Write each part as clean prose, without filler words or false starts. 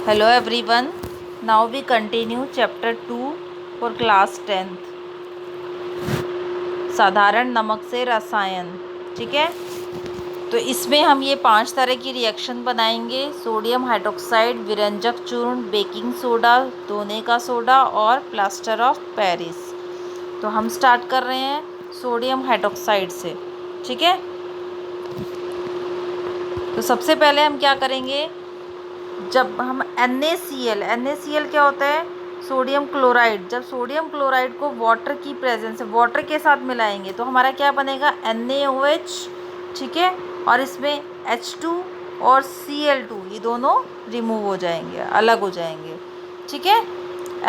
Hello everyone. Now we continue chapter 2 for class 10th. साधारण नमक से रसायन। ठीक है, तो इसमें हम ये 5 तरह की रिएक्शन बनाएंगे। सोडियम हाइड्रोक्साइड, विरंजक चूर्ण, बेकिंग सोडा, धोने का सोडा और प्लास्टर ऑफ पेरिस। तो हम स्टार्ट कर रहे हैं सोडियम हाइड्रोक्साइड से। ठीक है, तो सबसे पहले हम क्या करेंगे, जब हम NaCl क्या होता है, सोडियम क्लोराइड। जब सोडियम क्लोराइड को वाटर की प्रेजेंस से वाटर के साथ मिलाएंगे तो हमारा क्या बनेगा, NaOH। ठीक है, और इसमें H2 और Cl2 ये दोनों रिमूव हो जाएंगे, अलग हो जाएंगे। ठीक है,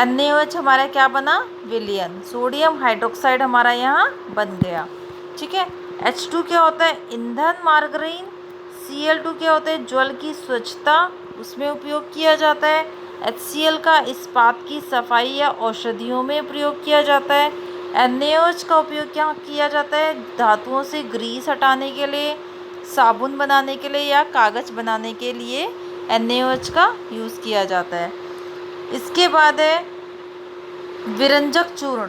NaOH हमारा क्या बना, विलयन। सोडियम हाइड्रोक्साइड हमारा यहाँ बन गया। ठीक है, H2 क्या होता है, ईंधन मार्गरीन। Cl2 क्या होता है, जल की स्वच्छता, उसमें उपयोग किया जाता है। HCl का इस्पात की सफाई या औषधियों में प्रयोग किया जाता है। NaOH का उपयोग क्या किया जाता है, धातुओं से ग्रीस हटाने के लिए, साबुन बनाने के लिए या कागज़ बनाने के लिए NaOH का यूज़ किया जाता है। इसके बाद है विरंजक चूर्ण।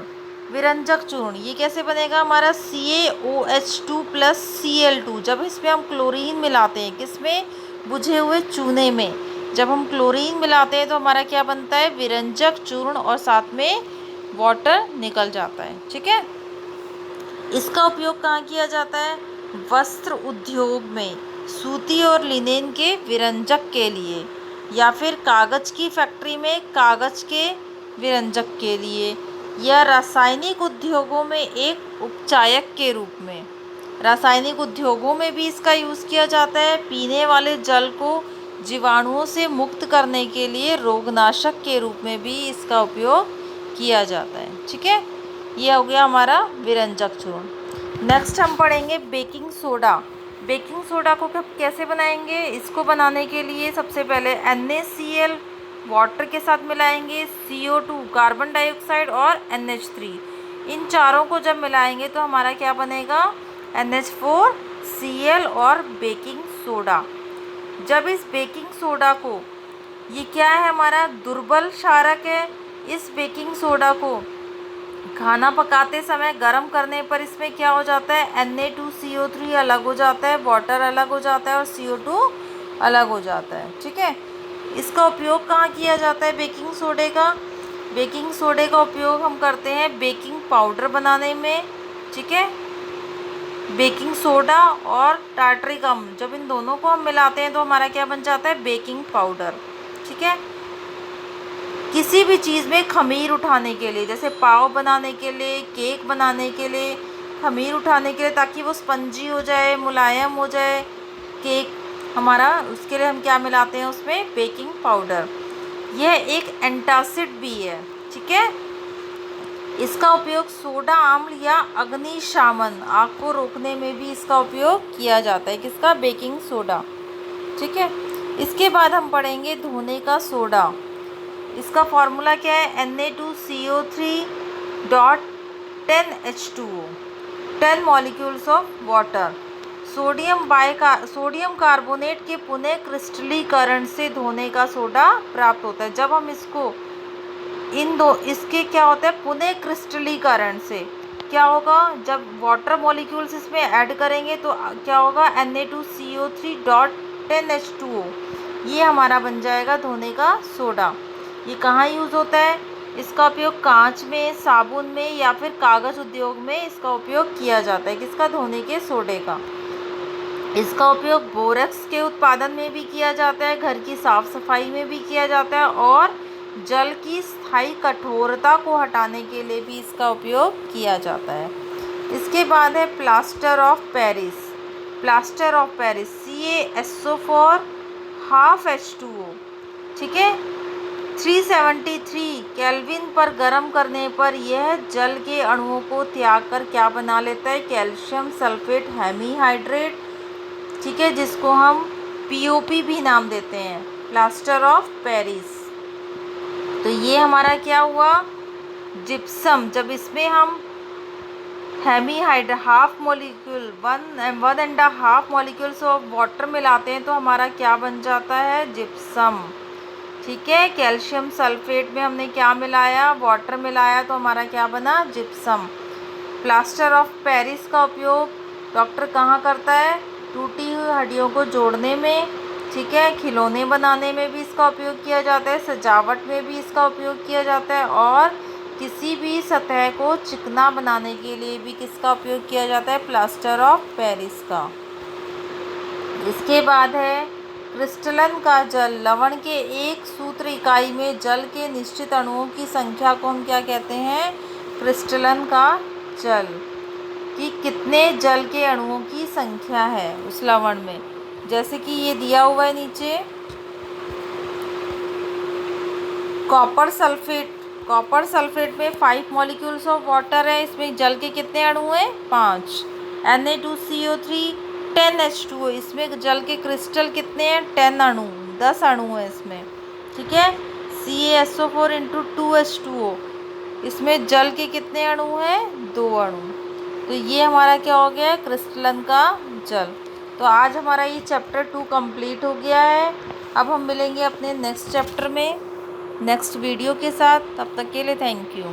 विरंजक चूर्ण ये कैसे बनेगा, हमारा CaOH2 प्लस Cl2। जब इसमें हम क्लोरीन मिलाते हैं, किसमें, बुझे हुए चूने में। जब हम क्लोरीन मिलाते हैं तो हमारा क्या बनता है, विरंजक चूर्ण, और साथ में वाटर निकल जाता है। ठीक है, इसका उपयोग कहाँ किया जाता है, वस्त्र उद्योग में, सूती और लिनेन के विरंजक के लिए, या फिर कागज़ की फैक्ट्री में कागज़ के विरंजक के लिए, या रासायनिक उद्योगों में एक उपचायक के रूप में। रासायनिक उद्योगों में भी इसका यूज़ किया जाता है। पीने वाले जल को जीवाणुओं से मुक्त करने के लिए रोगनाशक के रूप में भी इसका उपयोग किया जाता है। ठीक है, ये हो गया हमारा विरंजक चूर्ण। नेक्स्ट हम पढ़ेंगे बेकिंग सोडा। बेकिंग सोडा को कैसे बनाएंगे, इसको बनाने के लिए सबसे पहले NaCl वाटर के साथ मिलाएंगे, CO2 कार्बन डाइऑक्साइड और NH3। इन चारों को जब मिलाएंगे तो हमारा क्या बनेगा, NH4Cl और बेकिंग सोडा। जब इस बेकिंग सोडा को, ये क्या है, हमारा दुर्बल क्षारक है। इस बेकिंग सोडा को खाना पकाते समय गर्म करने पर इसमें क्या हो जाता है, Na2CO3 अलग हो जाता है, वाटर अलग हो जाता है और CO2 अलग हो जाता है। ठीक है, इसका उपयोग कहाँ किया जाता है बेकिंग सोडे का, बेकिंग सोडे का उपयोग हम करते हैं बेकिंग पाउडर बनाने में। ठीक है, बेकिंग सोडा और टार्टरिकम, जब इन दोनों को हम मिलाते हैं तो हमारा क्या बन जाता है, बेकिंग पाउडर। ठीक है, किसी भी चीज़ में खमीर उठाने के लिए, जैसे पाव बनाने के लिए, केक बनाने के लिए, खमीर उठाने के लिए, ताकि वो स्पंजी हो जाए, मुलायम हो जाए केक हमारा, उसके लिए हम क्या मिलाते हैं उसमें, बेकिंग पाउडर। यह एक एंटासिड भी है। ठीक है, इसका उपयोग सोडा अम्ल या अग्निशामन, आग को रोकने में भी इसका उपयोग किया जाता है, किसका, बेकिंग सोडा। ठीक है, इसके बाद हम पढ़ेंगे धोने का सोडा। इसका फॉर्मूला क्या है, Na2CO3 dot 10H2O, 10 molecules of water. Sodium carbonate के पुनः क्रिस्टलीकरण से धोने का सोडा प्राप्त होता है। जब हम इसको इसके क्या होता है, पुनः क्रिस्टलीकरण से क्या होगा, जब वाटर मॉलिक्यूल्स इसमें ऐड करेंगे तो क्या होगा, Na2CO3 डॉट 10H2O, ये हमारा बन जाएगा धोने का सोडा। ये कहाँ यूज़ होता है, इसका उपयोग कांच में, साबुन में या फिर कागज़ उद्योग में इसका उपयोग किया जाता है, किसका, धोने के सोडे का। इसका उपयोग बोरेक्स के उत्पादन में भी किया जाता है, घर की साफ सफाई में भी किया जाता है, और जल की स्थायी कठोरता को हटाने के लिए भी इसका उपयोग किया जाता है। इसके बाद है plaster of Paris. Plaster of Paris CaSO4 half H2O। ठीक है, 373 केल्विन पर गर्म करने पर यह जल के अणुओं को त्याग कर क्या बना लेता है, कैल्शियम सल्फेट हेमीहाइड्रेट। ठीक है, जिसको हम POP भी नाम देते हैं, प्लास्टर ऑफ पेरिस। तो ये हमारा क्या हुआ, जिप्सम। जब इसमें हम hemihydrate half molecule 1.5 molecules of water मिलाते हैं तो हमारा क्या बन जाता है, जिप्सम। ठीक है। कैल्शियम सल्फेट में हमने क्या मिलाया, वाटर मिलाया, तो हमारा क्या बना, जिप्सम। प्लास्टर ऑफ पेरिस का उपयोग डॉक्टर कहाँ करता है, टूटी हुई हड्डियों को जोड़ने में, ठीक है। खिलौने बनाने में भी इसका उपयोग किया जाता है, सजावट में भी इसका उपयोग किया जाता है, और किसी भी सतह को चिकना बनाने के लिए भी किसका उपयोग किया जाता है, प्लास्टर ऑफ पेरिस का। इसके बाद है क्रिस्टलन का जल। लवण के एक सूत्र इकाई में जल के निश्चित अणुओं की संख्या को हम क्या कहते हैं, क्रिस्टलन का जल। कि कितने जल के अणुओं की संख्या है उस लवण में, जैसे कि ये दिया हुआ है नीचे, कॉपर सल्फेट। कॉपर सल्फेट में 5 मॉलिक्यूल्स ऑफ वाटर है, इसमें जल के कितने अणु हैं, 5। Na2CO3 10H2O, इसमें जल के क्रिस्टल कितने हैं, 10 अणु, 10 अणु है इसमें, ठीक है। CaSO4 × 2H2O, इसमें जल के कितने अणु हैं, 2 अणु। तो ये हमारा क्या हो गया है, क्रिस्टलन का जल। तो आज हमारा ये चैप्टर 2 कंप्लीट हो गया है। अब हम मिलेंगे अपने नेक्स्ट चैप्टर में नेक्स्ट वीडियो के साथ। तब तक के लिए थैंक यू।